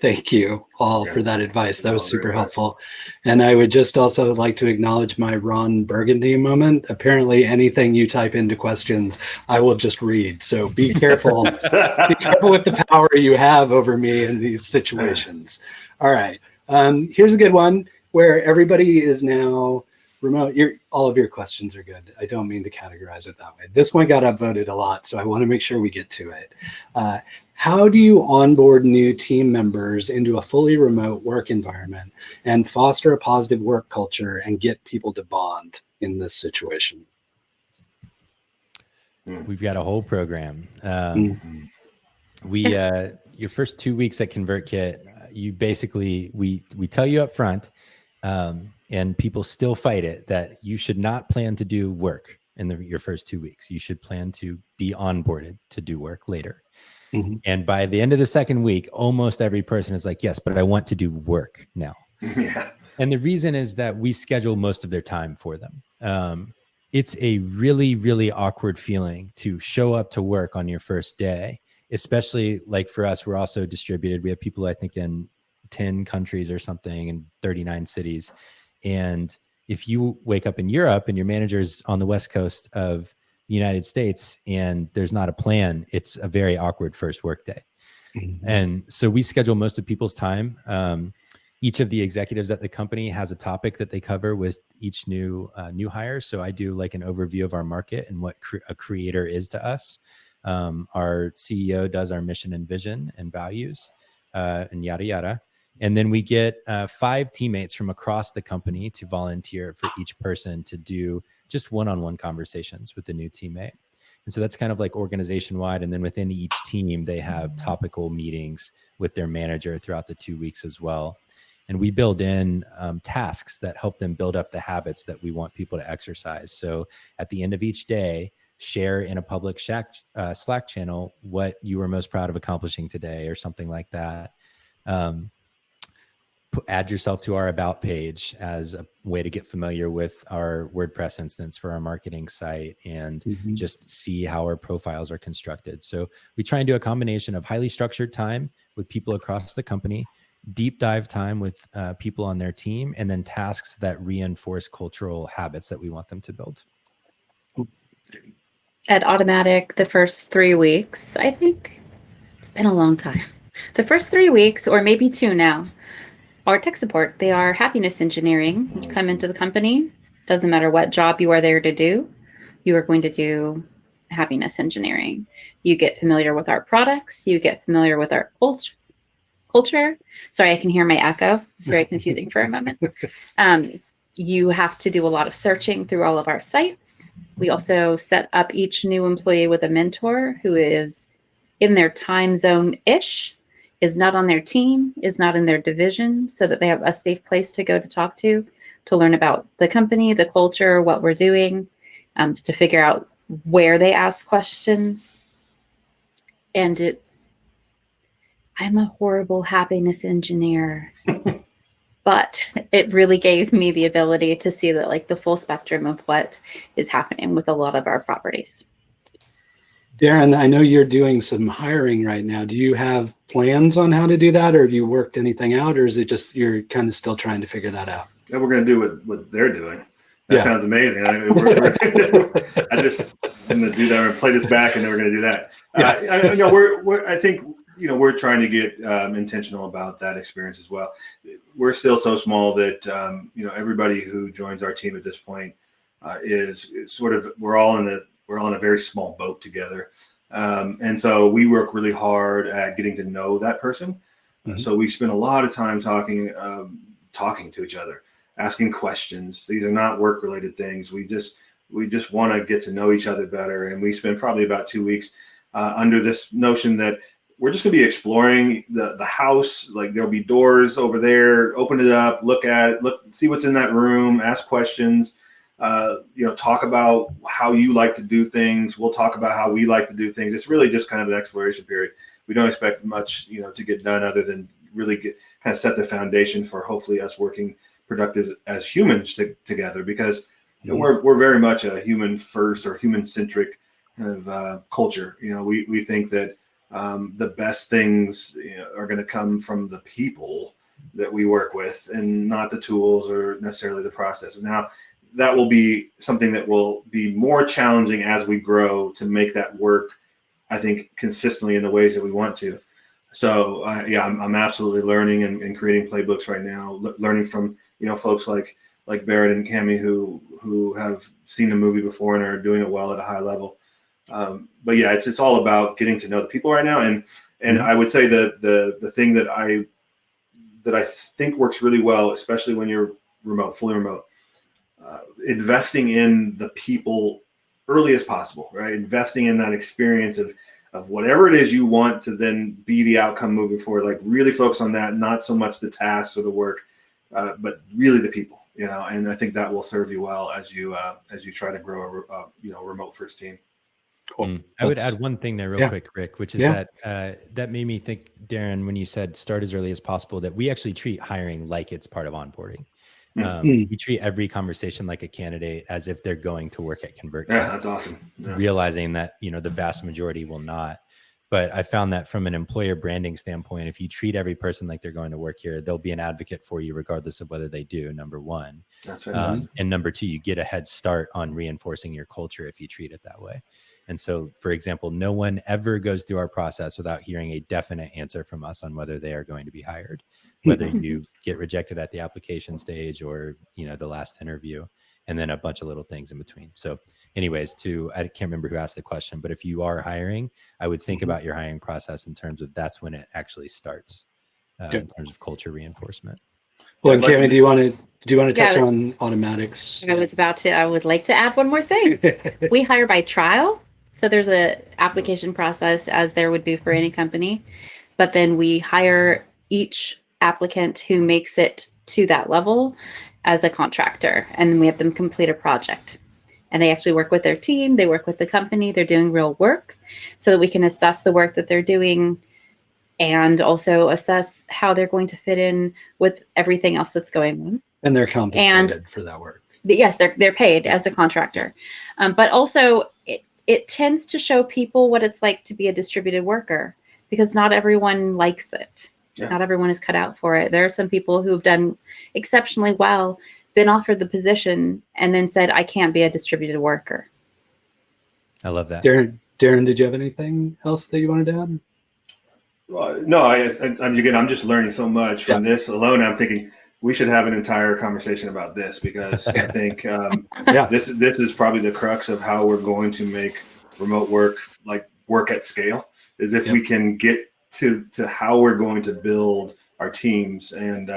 Thank you all for that advice. That was super helpful. And I would just also like to acknowledge my Ron Burgundy moment. Apparently anything you type into questions, I will just read. So be careful. Be careful with the power you have over me in these situations. All right. Here's a good one where everybody is now remote. All of your questions are good. I don't mean to categorize it that way. This one got upvoted a lot, so I want to make sure we get to it. How do you onboard new team members into a fully remote work environment and foster a positive work culture and get people to bond in this situation? We've got a whole program. Your first 2 weeks at ConvertKit, you basically, we tell you up front, and people still fight it, that you should not plan to do work in your first 2 weeks. You should plan to be onboarded to do work later. And by the end of the second week, almost every person is like, yes, but I want to do work now. And the reason is that we schedule most of their time for them. It's a really, really awkward feeling to show up to work on your first day, especially like for us, we're also distributed. We have people, I think, in 10 countries or something in 39 cities. And if you wake up in Europe and your manager's on the West Coast of the United States and there's not a plan, it's a very awkward first work day. And so we schedule most of people's time. Each of the executives at the company has a topic that they cover with each new hire. So I do like an overview of our market and what a creator is to us. Our CEO does our mission and vision and values and yada, yada. And then we get 5 teammates from across the company to volunteer for each person to do just one-on-one conversations with the new teammate. And so that's kind of like organization wide. And then within each team, they have topical meetings with their manager throughout the 2 weeks as well. And we build in tasks that help them build up the habits that we want people to exercise. So at the end of each day, share in a public Slack channel what you were most proud of accomplishing today or something like that. Add yourself to our About page as a way to get familiar with our WordPress instance for our marketing site and just see how our profiles are constructed. So we try and do a combination of highly structured time with people across the company, deep dive time with people on their team, and then tasks that reinforce cultural habits that we want them to build. At Automattic, the first 3 weeks, I think it's been a long time. The first 3 weeks, or maybe 2 now, are tech support. They are happiness engineering. You come into the company, doesn't matter what job you are there to do, you are going to do happiness engineering. You get familiar with our products, you get familiar with our culture. Sorry, I can hear my echo. It's very confusing for a moment. You have to do a lot of searching through all of our sites. We also set up each new employee with a mentor who is in their time zone-ish, is not on their team, is not in their division, so that they have a safe place to go to talk to learn about the company, the culture, what we're doing, to figure out where they ask questions. And I'm a horrible happiness engineer, but it really gave me the ability to see that, like, the full spectrum of what is happening with a lot of our properties. Darren, I know you're doing some hiring right now. Do you have plans on how to do that, or have you worked anything out, or is it just you're kind of still trying to figure that out? Yeah, we're going to do what they're doing. That sounds amazing. I just going to do that and play this back, and then we're going to do that. I think we're trying to get intentional about that experience as well. We're still so small that everybody who joins our team at this point is sort of we're all in a very small boat together, and so we work really hard at getting to know that person. So we spend a lot of time talking to each other, asking questions. These are not work-related things. We just want to get to know each other better, and we spend probably about 2 weeks under this notion that we're just going to be exploring the house. Like, there'll be doors over there. Open it up, look, see what's in that room, ask questions. Talk about how you like to do things. We'll talk about how we like to do things. It's really just kind of an exploration period. We don't expect much, to get done other than really kind of set the foundation for hopefully us working productive as humans together, because we're very much a human first or human centric kind of culture. We think that the best things are going to come from the people that we work with and not the tools or necessarily the process. Now, that will be something that will be more challenging as we grow to make that work, I think, consistently in the ways that we want to. So I'm absolutely learning and creating playbooks right now, learning from folks like Barrett and Cami who have seen the movie before and are doing it well at a high level. But yeah, it's all about getting to know the people right now, and I would say that the thing that I think works really well, especially when you're fully remote. Investing in the people early as possible, right? Investing in that experience of whatever it is you want to then be the outcome moving forward. Like, really focus on that, not so much the tasks or the work, but really the people. And I think that will serve you well as you try to grow a remote first team. Cool. I would add one thing there real quick, Rick, which is that made me think, Darren, when you said start as early as possible, that we actually treat hiring like it's part of onboarding. We treat every conversation like a candidate as if they're going to work at ConvertKit. Yeah, that's awesome. Yeah. Realizing that, the vast majority will not. But I found that from an employer branding standpoint, if you treat every person like they're going to work here, they'll be an advocate for you regardless of whether they do, number one. That's right. And number two, you get a head start on reinforcing your culture if you treat it that way. And so, for example, no one ever goes through our process without hearing a definite answer from us on whether they are going to be hired, whether you get rejected at the application stage or, the last interview, and then a bunch of little things in between. So anyways, I can't remember who asked the question, but if you are hiring, I would think about your hiring process in terms of that's when it actually starts in terms of culture reinforcement. Well, Cami, do you want to touch on Automattic's? I would like to add one more thing. We hire by trial. So there's a application process as there would be for any company, but then we hire each applicant who makes it to that level as a contractor, and then we have them complete a project. And they actually work with their team, they work with the company, they're doing real work so that we can assess the work that they're doing and also assess how they're going to fit in with everything else that's going on. And they're compensated for that work. Yes, they're paid as a contractor. But also it tends to show people what it's like to be a distributed worker, because not everyone likes it. Yeah. Not everyone is cut out for it. There are some people who've done exceptionally well, been offered the position, and then said, I can't be a distributed worker. I love that. Darren, did you have anything else that you wanted to add? Well, no, I'm just learning so much from this alone. I'm thinking we should have an entire conversation about this, because I think this is probably the crux of how we're going to make remote work work at scale, is if we can get to how we're going to build our teams. And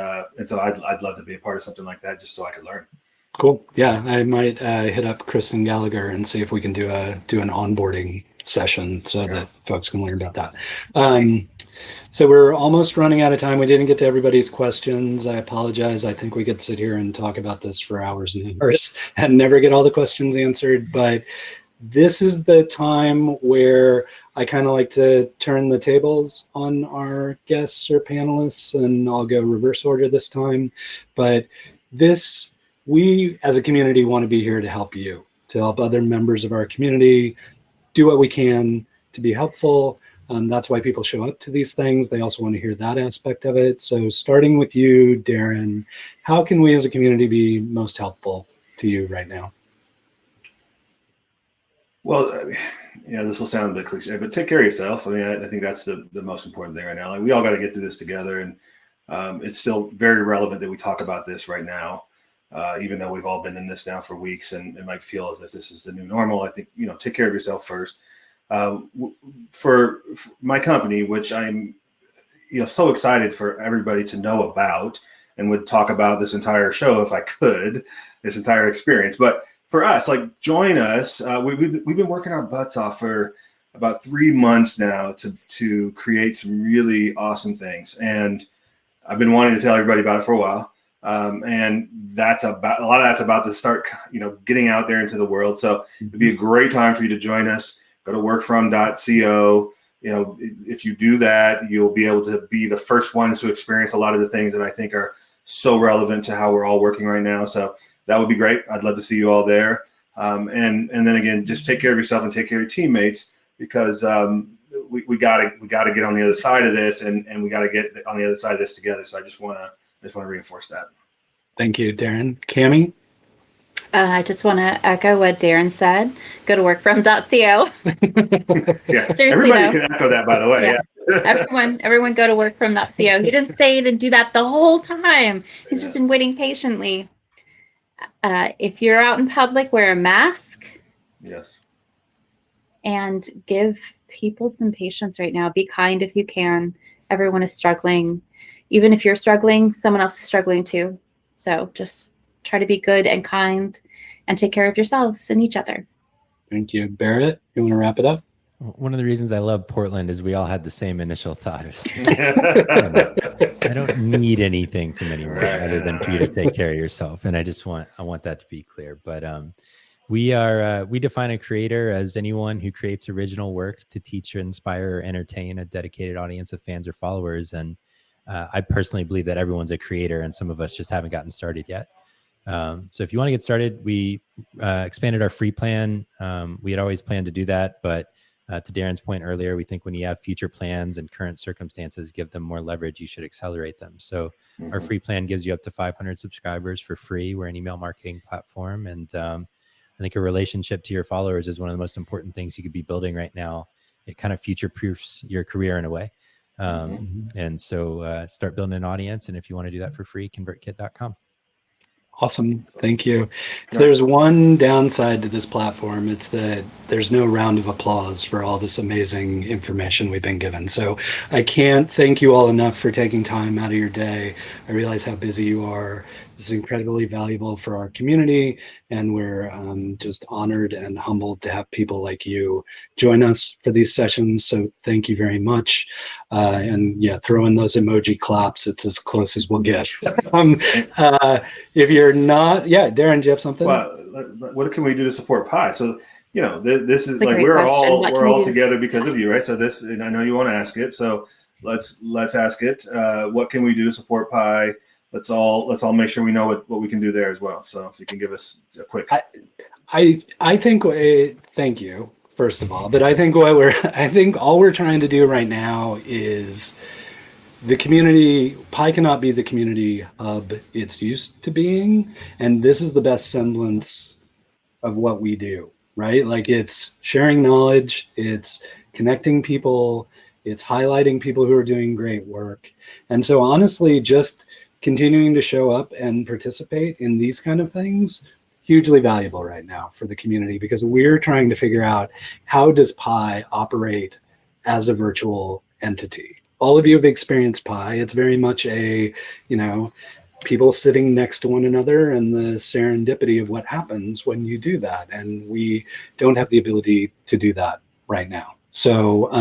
so I'd love to be a part of something like that, just so I could learn. Cool. Yeah, I might hit up Kristen Gallagher and see if we can do an onboarding session so that folks can learn about that. So we're almost running out of time. We didn't get to everybody's questions. I apologize. I think we could sit here and talk about this for hours and hours and never get all the questions answered. But this is the time where I kind of like to turn the tables on our guests or panelists, and I'll go reverse order this time. But we as a community want to be here to help you, to help other members of our community do what we can to be helpful. That's why people show up to these things. They also want to hear that aspect of it. So starting with you, Darren, how can we as a community be most helpful to you right now? Well, this will sound a bit cliche, but take care of yourself. I mean, I think that's the most important thing right now. Like, we all got to get through this together, and it's still very relevant that we talk about this right now, even though we've all been in this now for weeks, and it might feel as if this is the new normal. I think, take care of yourself first. For my company, which I'm so excited for everybody to know about, and would talk about this entire show if I could, this entire experience. But for us, join us. We've been working our butts off for about 3 months now to create some really awesome things, and I've been wanting to tell everybody about it for a while. And a lot of that's about to start, getting out there into the world. So it'd be a great time for you to join us. Go to workfrom.co. If you do that, you'll be able to be the first ones to experience a lot of the things that I think are so relevant to how we're all working right now. So that would be great. I'd love to see you all there. And then again, just take care of yourself and take care of your teammates, because we gotta get on the other side of this, and we gotta get on the other side of this together. So I just want to reinforce that. Thank you, Darren. Cammie? I just want to echo what Darren said. Go to workfrom.co. Yeah, everybody can echo that, by the way. Yeah. Everyone go to workfrom.co. He didn't say it and do that the whole time. He's just been waiting patiently. If you're out in public, wear a mask. Yes. And give people some patience right now. Be kind if you can. Everyone is struggling. Even if you're struggling, someone else is struggling too. So just try to be good and kind and take care of yourselves and each other. Thank you. Barrett, you want to wrap it up? One of the reasons I love Portland is we all had the same initial thought. I don't need anything from anyone other than for you to take care of yourself. And I want that to be clear. But we define a creator as anyone who creates original work to teach or inspire or entertain a dedicated audience of fans or followers. And I personally believe that everyone's a creator, and some of us just haven't gotten started yet. So if you want to get started, we expanded our free plan. We had always planned to do that, but to Darren's point earlier, we think when you have future plans and current circumstances give them more leverage, you should accelerate them. So our free plan gives you up to 500 subscribers for free. We're an email marketing platform. And I think a relationship to your followers is one of the most important things you could be building right now. It kind of future-proofs your career in a way. And so start building an audience. And if you want to do that for free, ConvertKit.com. Awesome. Thank you. If Yeah. there's one downside to this platform, it's that there's no round of applause for all this amazing information we've been given. So I can't thank you all enough for taking time out of your day. I realize how busy you are. This is incredibly valuable for our community, and we're just honored and humbled to have people like you join us for these sessions. So thank you very much. And yeah, throw in those emoji claps. It's as close as we'll get. If you're not, yeah, Darren, do you have something? Well, what can we do to support Pi? So, this is That's a like great question. What can we're we all do to together support because of you, right? So this, and I know you want to ask it. So let's ask it. What can we do to support Pi? Let's all make sure we know what we can do there as well. So if you can give us a quick. I think thank you first of all, but I think all we're trying to do right now is the community. Pi cannot be the community hub it's used to being, and this is the best semblance of what we do, right? Like, it's sharing knowledge, it's connecting people, it's highlighting people who are doing great work. And so honestly, just continuing to show up and participate in these kind of things, hugely valuable right now for the community, because we're trying to figure out, how does Pi operate as a virtual entity? All of you have experienced Pi. It's very much a, people sitting next to one another and the serendipity of what happens when you do that. And we don't have the ability to do that right now. So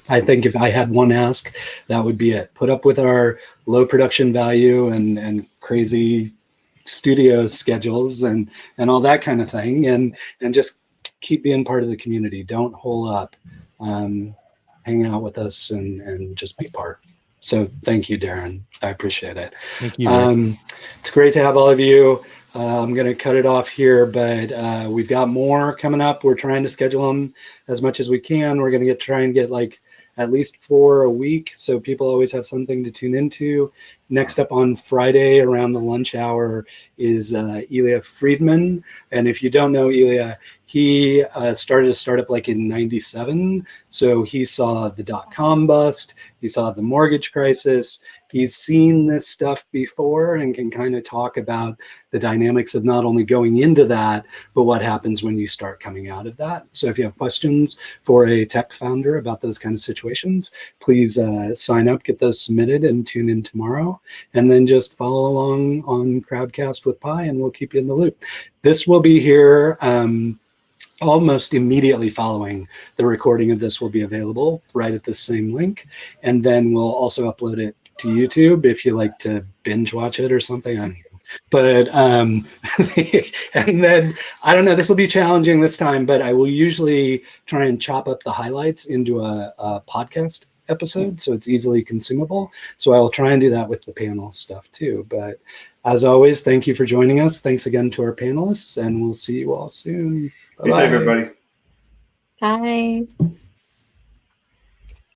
I think if I had one ask, that would be it. Put up with our low production value and crazy studio schedules and all that kind of thing, and just keep being part of the community. Don't hole up. Hang out with us and just be part. So thank you, Darren. I appreciate it. Thank you, Rick. It's great to have all of you. I'm going to cut it off here, but we've got more coming up. We're trying to schedule them as much as we can. We're going to try and get like at least 4 a week, so people always have something to tune into. Next up on Friday around the lunch hour is Elia Friedman. And if you don't know Elia, he started a startup like in '97. So he saw the .com bust, he saw the mortgage crisis. He's seen this stuff before and can kind of talk about the dynamics of not only going into that, but what happens when you start coming out of that. So if you have questions for a tech founder about those kind of situations, please sign up, get those submitted, and tune in tomorrow. And then just follow along on Crowdcast with Pi, and we'll keep you in the loop. This will be here almost immediately following the recording of this will be available right at the same link. And then we'll also upload it to YouTube if you like to binge watch it or something. But and then I don't know, this will be challenging this time, but I will usually try and chop up the highlights into a podcast episode so it's easily consumable. So I'll try and do that with the panel stuff too. But as always, thank you for joining us. Thanks again to our panelists, and we'll see you all soon. Be safe, everybody. Bye.